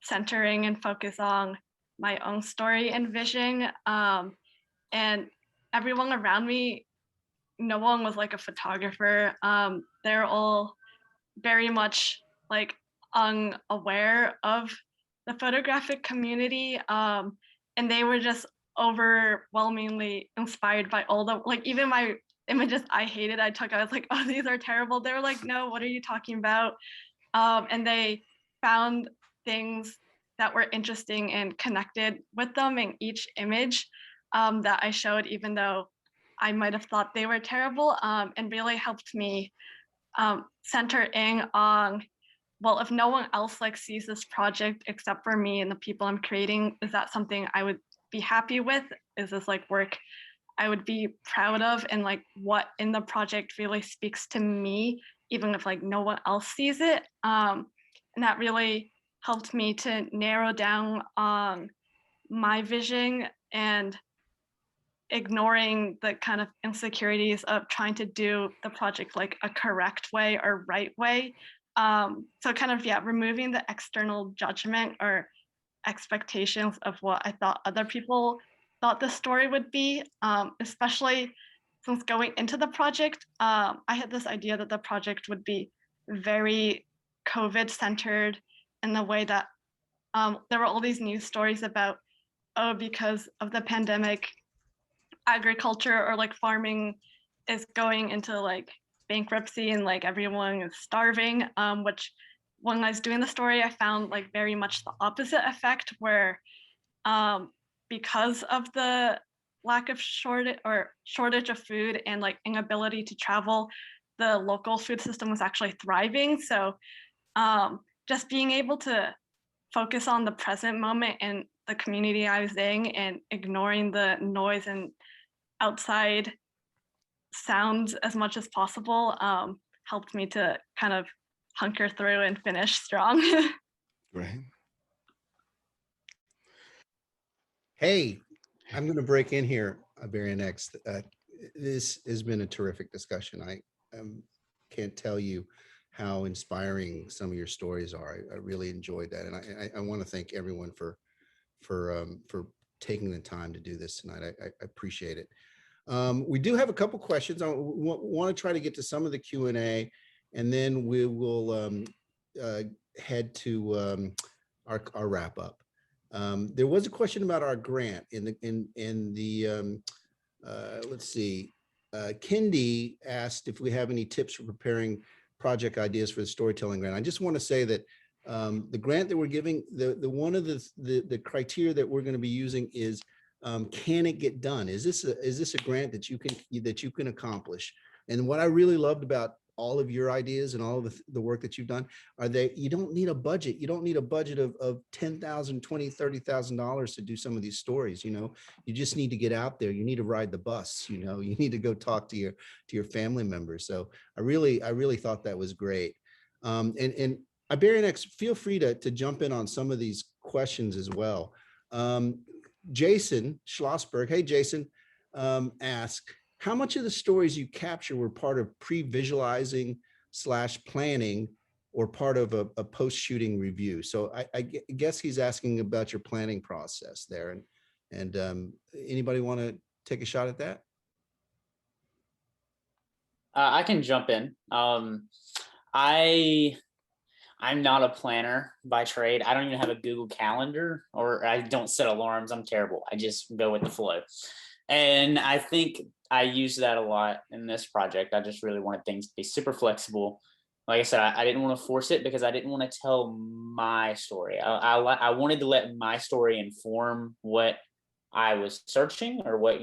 Speaker 4: centering and focus on my own story and vision. And everyone around me, no one was like a photographer. They're all very much like unaware of the photographic community, and they were just overwhelmingly inspired by all the, like, even my images I hated I took, I was like, oh, these are terrible. They were like, no, what are you talking about? And they found things that were interesting and connected with them in each image that I showed, even though I might have thought they were terrible, and really helped me center in on, well, if no one else like sees this project except for me and the people I'm creating, is that something I would be happy with? Is this like work I would be proud of? And like what in the project really speaks to me, even if like no one else sees it? And that really helped me to narrow down on my vision and ignoring the kind of insecurities of trying to do the project like a correct way or right way. So kind of, yeah, removing the external judgment or expectations of what I thought other people thought the story would be, especially since going into the project, I had this idea that the project would be very COVID centered in the way that there were all these news stories about, oh, because of the pandemic, agriculture or like farming is going into like bankruptcy and like everyone is starving, which when I was doing the story, I found like very much the opposite effect where because of the lack of shortage of food and like inability to travel, the local food system was actually thriving. So just being able to focus on the present moment and the community I was in and ignoring the noise and outside sounds as much as possible helped me to kind of hunker through and finish strong.
Speaker 3: Right.
Speaker 1: Hey, I'm going to break in here, Ibarionex. This has been a terrific discussion. I can't tell you how inspiring some of your stories are. I really enjoyed that, and I want to thank everyone for taking the time to do this tonight. I appreciate it. We do have a couple questions. I want to try to get to some of the Q&A, and then we will head to our wrap up. There was a question about our grant in the let's see. Kendi asked if we have any tips for preparing project ideas for the storytelling grant. I just want to say that the grant that we're giving, the one of the criteria that we're going to be using is, can it get done? Is this a grant that you can accomplish? And what I really loved about all of your ideas and all of the work that you've done are that you don't need a budget. You don't need a budget of $10,000, $20,000, $30,000 to do some of these stories. You know, you just need to get out there. You need to ride the bus. You know, you need to go talk to your family members. So I really thought that was great. And Ibarionex, feel free to jump in on some of these questions as well. Jason Schlossberg, hey Jason, asked, how much of the stories you capture were part of pre-visualizing / planning or part of a post-shooting review. So I guess he's asking about your planning process there. And anybody want to take a shot at that?
Speaker 2: I can jump in. I'm not a planner by trade. I don't even have a Google Calendar, or I don't set alarms. I'm terrible. I just go with the flow. And I think I use that a lot in this project. I just really wanted things to be super flexible. Like I said, I didn't want to force it because I didn't want to tell my story. I wanted to let my story inform what I was searching, or what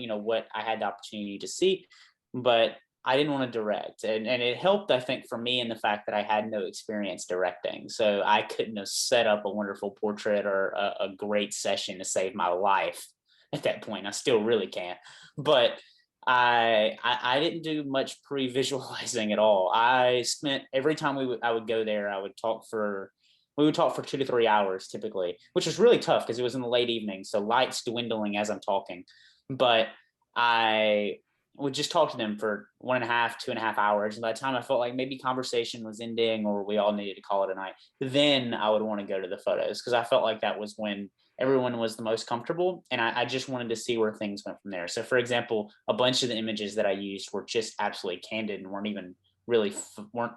Speaker 2: I had the opportunity to see. But I didn't want to direct. And it helped, I think, for me in the fact that I had no experience directing. So I couldn't have set up a wonderful portrait or a great session to save my life at that point. I still really can't. But I didn't do much pre-visualizing at all. I spent every time I would go there, we would talk for 2 to 3 hours typically, which was really tough because it was in the late evening. So light's dwindling as I'm talking. But I would just talk to them for 1.5, 2.5 hours. And by the time I felt like maybe conversation was ending or we all needed to call it a night, then I would want to go to the photos, because I felt like that was when everyone was the most comfortable. And I just wanted to see where things went from there. So for example, a bunch of the images that I used were just absolutely candid and weren't even really weren't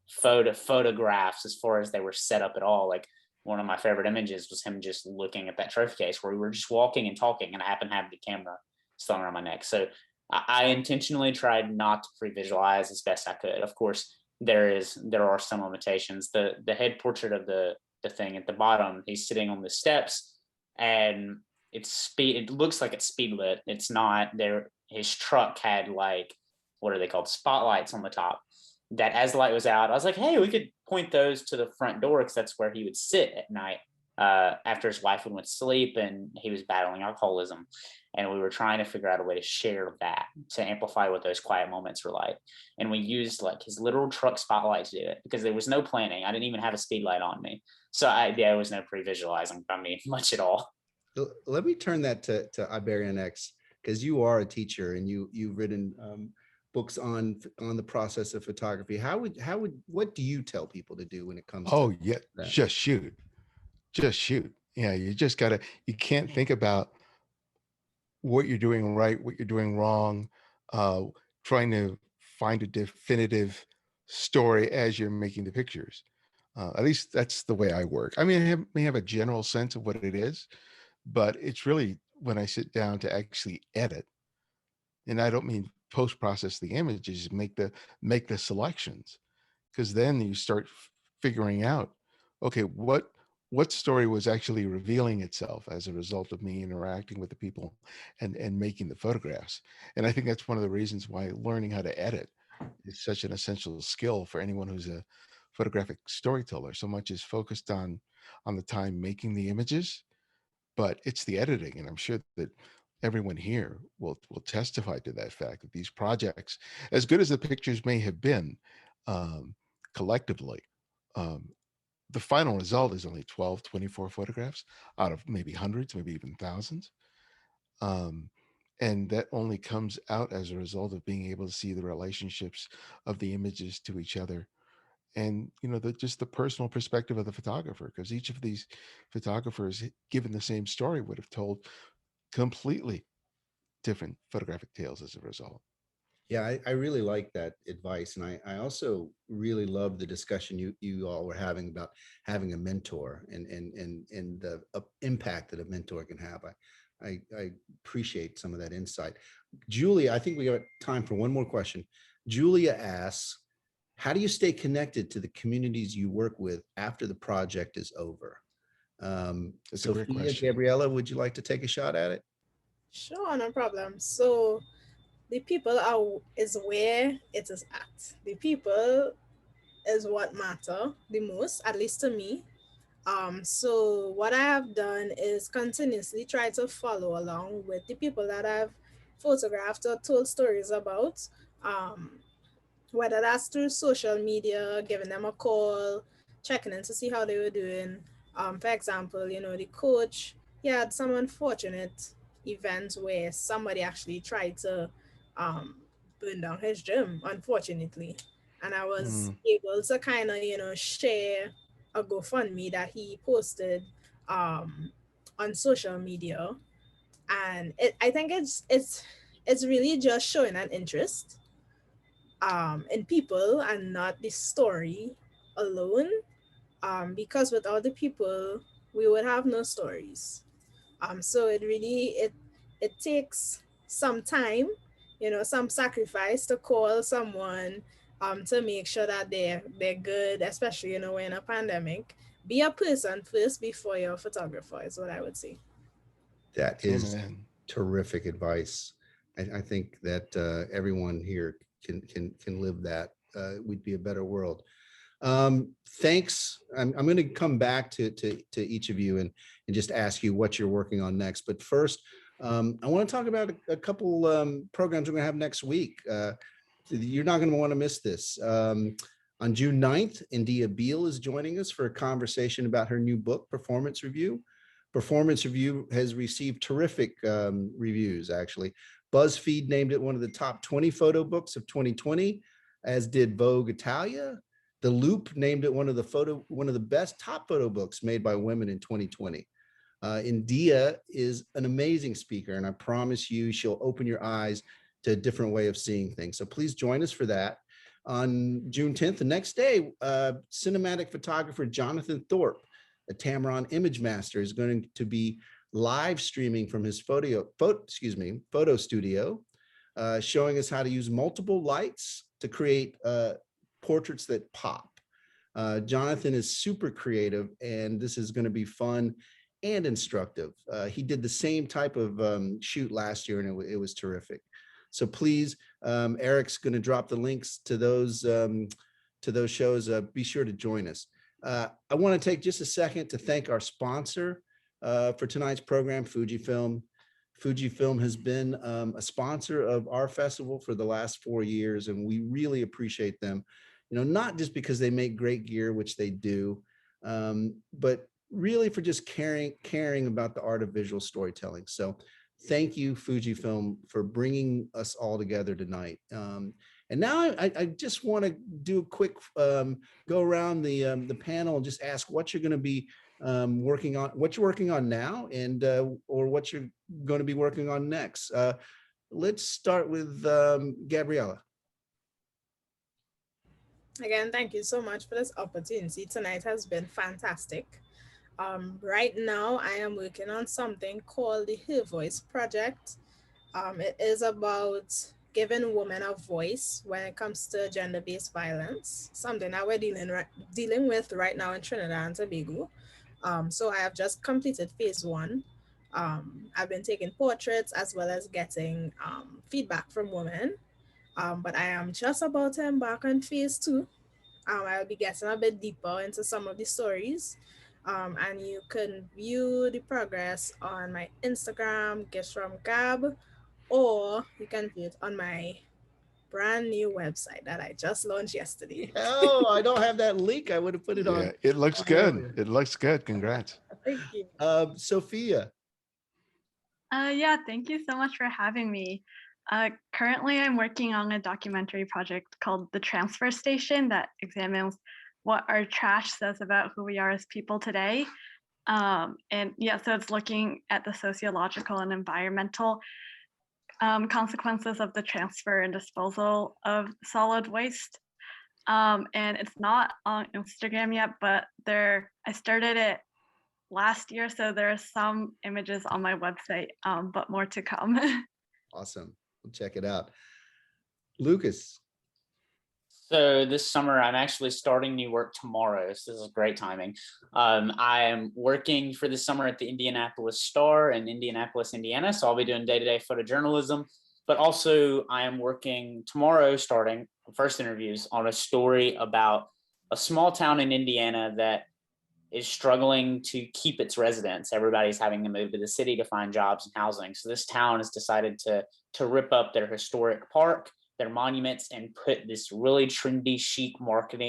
Speaker 2: photographs as far as they were set up at all. Like one of my favorite images was him just looking at that trophy case where we were just walking and talking, and I happened to have the camera slung around my neck. So I intentionally tried not to pre-visualize as best I could. Of course, there are some limitations. The head portrait of the thing at the bottom, he's sitting on the steps, and it looks like it's speed lit. It's not. There, his truck had, like, what are they called, spotlights on the top, that as the light was out, I was like, hey, we could point those to the front door, because that's where he would sit at night after his wife went to sleep and he was battling alcoholism. And we were trying to figure out a way to share that, to amplify what those quiet moments were like. And we used like his literal truck spotlight to do it, because there was no planning. I didn't even have a speed light on me. So there was no pre-visualizing by me much at all.
Speaker 1: Let me turn that to Ibarionex, because you are a teacher and you've written books on the process of photography. What do you tell people to do when it comes to that?
Speaker 3: Just shoot. Yeah, you can't think about what you're doing right, what you're doing wrong, trying to find a definitive story as you're making the pictures. At least that's the way I work. I mean, I may have a general sense of what it is, but it's really when I sit down to actually edit, and I don't mean post-process the images, make the selections, because then you start figuring out, okay, what story was actually revealing itself as a result of me interacting with the people and making the photographs. And I think that's one of the reasons why learning how to edit is such an essential skill for anyone who's a photographic storyteller. So much is focused on the time making the images, but it's the editing. And I'm sure that everyone here will testify to that fact, that these projects, as good as the pictures may have been collectively, the final result is only 12, 24 photographs out of maybe hundreds, maybe even thousands. And that only comes out as a result of being able to see the relationships of the images to each other. And, just the personal perspective of the photographer, because each of these photographers, given the same story, would have told completely different photographic tales as a result.
Speaker 1: Yeah, I really like that advice. And I also really love the discussion you all were having about having a mentor and the impact that a mentor can have. I appreciate some of that insight. Julia, I think we got time for one more question. Julia asks, how do you stay connected to the communities you work with after the project is over? Sophia, Gabriella, would you like to take a shot at it?
Speaker 5: Sure, no problem. So the people is where it is at. The people is what matter the most, at least to me. So what I have done is continuously try to follow along with the people that I've photographed or told stories about. Whether that's through social media, giving them a call, checking in to see how they were doing. For example, the coach, he had some unfortunate events where somebody actually tried to burn down his gym, unfortunately. and I was
Speaker 3: Mm.
Speaker 5: able to kind of, share a GoFundMe that he posted on social media. And I think it's really just showing an interest in people and not the story alone. Because without the people, we would have no stories. So it takes some time, some sacrifice to call someone to make sure that they're good, especially we're in a pandemic. Be a person first before you're a photographer is what I would say.
Speaker 1: That is
Speaker 3: Amen.
Speaker 1: terrific advice. I think that everyone here can live that. We'd be a better world. Thanks. I'm going to come back to each of you and just ask you what you're working on next. But first, I want to talk about a couple programs we're going to have next week. You're not going to want to miss this. On June 9th, India Beale is joining us for a conversation about her new book, Performance Review. Performance Review has received terrific reviews, actually. BuzzFeed named it one of the top 20 photo books of 2020, as did Vogue Italia. The Loop named it one of the best top photo books made by women in 2020. India is an amazing speaker, and I promise you she'll open your eyes to a different way of seeing things. So please join us for that. On June 10th, the next day, cinematic photographer Jonathan Thorpe, a Tamron image master, is going to be live streaming from his photo studio, showing us how to use multiple lights to create portraits that pop. Jonathan is super creative, and this is going to be fun and instructive. He did the same type of shoot last year, and it was terrific. So please, Eric's going to drop the links to those shows. Be sure to join us. I want to take just a second to thank our sponsor for tonight's program, Fujifilm. Fujifilm has been a sponsor of our festival for the last 4 years, and we really appreciate them. Not just because they make great gear, which they do, but really for just caring about the art of visual storytelling. So thank you, Fujifilm, for bringing us all together tonight. And now I just want to do a quick go around the panel and just ask what you're going to be working on, what you're working on now, and or what you're going to be working on next. Let's start with Gabriella.
Speaker 5: Again, thank you so much for this opportunity. Tonight has been fantastic. Right now, I am working on something called the Her Voice Project. It is about giving women a voice when it comes to gender-based violence, something that we're dealing with right now in Trinidad and Tobago. So I have just completed phase 1. I've been taking portraits as well as getting feedback from women. But I am just about to embark on phase 2. I'll be getting a bit deeper into some of the stories. And you can view the progress on my Instagram, Gifts from Gab, or you can view it on my brand new website that I just launched yesterday.
Speaker 1: Oh, I don't have that link. I would have put it on.
Speaker 3: Yeah, it looks good. It looks good. Congrats.
Speaker 5: Thank you.
Speaker 1: Sophia.
Speaker 4: Yeah, thank you so much for having me. Currently, I'm working on a documentary project called The Transfer Station that examines what our trash says about who we are as people today. And yeah, so it's looking at the sociological and environmental consequences of the transfer and disposal of solid waste. And it's not on Instagram yet, but I started it last year, so there are some images on my website, but more to come.
Speaker 1: Awesome. We'll check it out. Lukas.
Speaker 2: So this summer, I'm actually starting new work tomorrow. So this is great timing. I am working for this summer at the Indianapolis Star in Indianapolis, Indiana. So I'll be doing day-to-day photojournalism. But also I am working tomorrow, starting first interviews on a story about a small town in Indiana that is struggling to keep its residents. Everybody's having to move to the city to find jobs and housing. So this town has decided to rip up their historic park, their monuments, and put this really trendy chic market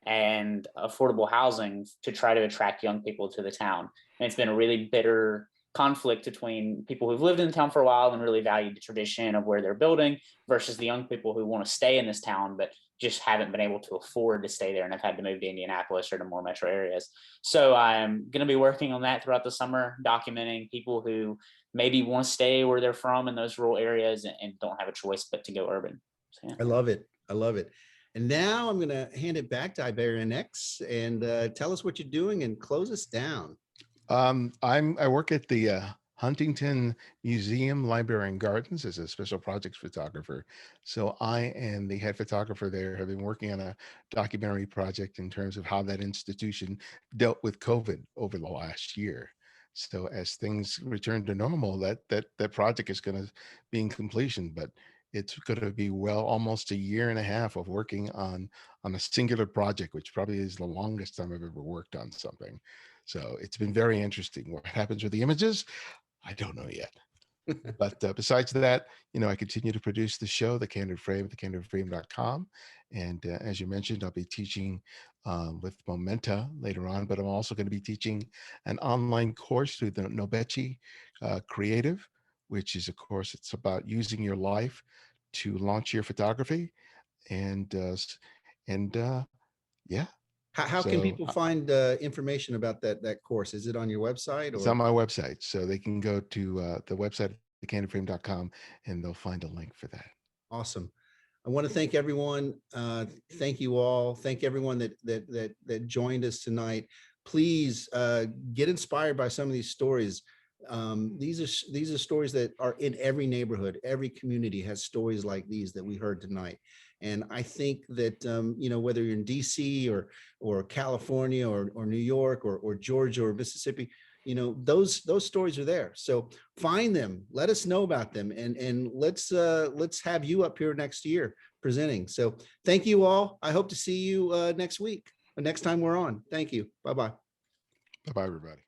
Speaker 2: and affordable housing to try to attract young people to the town. And it's been a really bitter conflict between people who've lived in the town for a while and really valued the tradition of where they're building versus the young people who want to stay in this town but just haven't been able to afford to stay there and have had to move to Indianapolis or to more metro areas. So I'm going to be working on that throughout the summer, documenting people who maybe want to stay where they're from in those rural areas and don't have a choice but to go urban. So, yeah.
Speaker 1: I love it. I love it. And now I'm going to hand it back to Ibarionex and tell us what you're doing and close us down.
Speaker 3: I work at the Huntington Museum, Library and Gardens as a special projects photographer. So I and the head photographer there have been working on a documentary project in terms of how that institution dealt with COVID over the last year. So as things return to normal, that project is going to be in completion, but it's going to be almost a year and a half of working on a singular project, which probably is the longest time I've ever worked on something. So it's been very interesting. What happens with the images, I don't know yet. But besides that, I continue to produce the show, The Candid Frame, at thecandidframe.com. And as you mentioned, I'll be teaching with Momenta later on, but I'm also going to be teaching an online course through the Nobechi Creative, which is a course. It's about using your life to launch your photography. And yeah.
Speaker 1: How can people find information about that course? Is it on your website?
Speaker 3: It's on my website. So they can go to the website, thecandidframe.com, and they'll find a link for that.
Speaker 1: Awesome. I want to thank everyone. Thank you all. Thank everyone that joined us tonight. Please get inspired by some of these stories. These are stories that are in every neighborhood. Every community has stories like these that we heard tonight. And I think that, whether you're in DC or California or New York or Georgia or Mississippi, those stories are there. So find them, let us know about them, and let's have you up here next year presenting. So thank you all. I hope to see you next week, or next time we're on. Thank you. Bye-bye.
Speaker 3: Bye-bye, everybody.